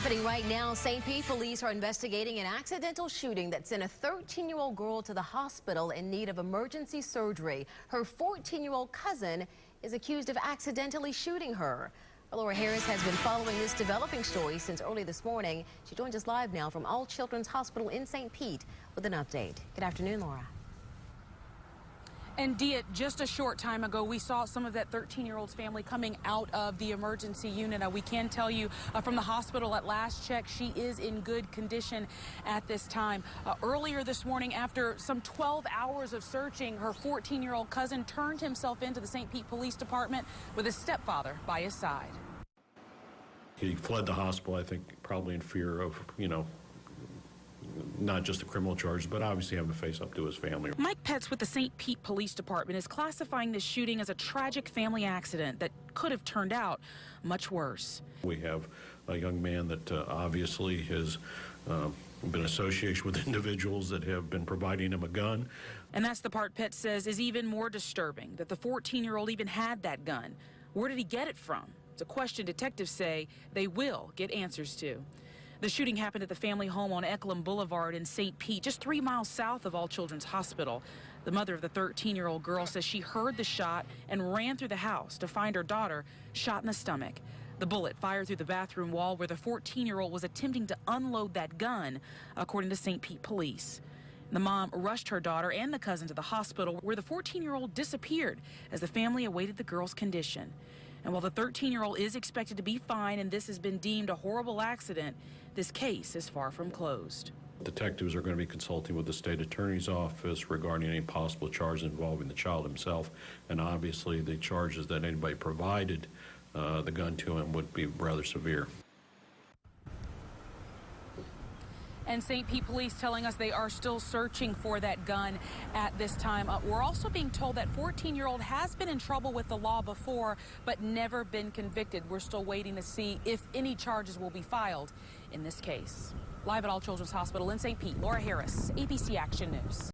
Happening right now, St. Pete police are investigating an accidental shooting that sent a 13-year-old girl to the hospital in need of emergency surgery. Her 14-year-old cousin is accused of accidentally shooting her. Laura Harris has been following this developing story since early this morning. She joins us live now from All Children's Hospital in St. Pete with an update. Good afternoon, Laura. And Dia, just a short time ago, we saw some of that 13-year-old's family coming out of the emergency unit. We can tell you from the hospital at last check, she is in good condition at this time. Earlier this morning, after some 12 hours of searching, her 14-year-old cousin turned himself into the St. Pete Police Department with his stepfather by his side. He fled the hospital, I think, probably in fear of, not just the criminal charges, but obviously having to face up to his family. Mike Petz with the St. Pete Police Department is classifying this shooting as a tragic family accident that could have turned out much worse. We have a young man that obviously has been in association with individuals that have been providing him a gun. And that's the part Petz says is even more disturbing, that the 14-year-old even had that gun. Where did he get it from? It's a question detectives say they will get answers to. The shooting happened at the family home on Eklund Boulevard in St. Pete, just 3 miles south of All Children's Hospital. The mother of the 13-year-old girl says she heard the shot and ran through the house to find her daughter shot in the stomach. The bullet fired through the bathroom wall where the 14-year-old was attempting to unload that gun, according to St. Pete police. The mom rushed her daughter and the cousin to the hospital, where the 14-year-old disappeared as the family awaited the girl's condition. And while the 13-year-old is expected to be fine and this has been deemed a horrible accident, this case is far from closed. Detectives are going to be consulting with the state attorney's office regarding any possible charges involving the child himself, and obviously the charges that anybody provided the gun to him would be rather severe. And St. Pete Police telling us they are still searching for that gun at this time. We're also being told that 14-year-old has been in trouble with the law before, but never been convicted. We're still waiting to see if any charges will be filed in this case. Live at All Children's Hospital in St. Pete, Laura Harris, ABC Action News.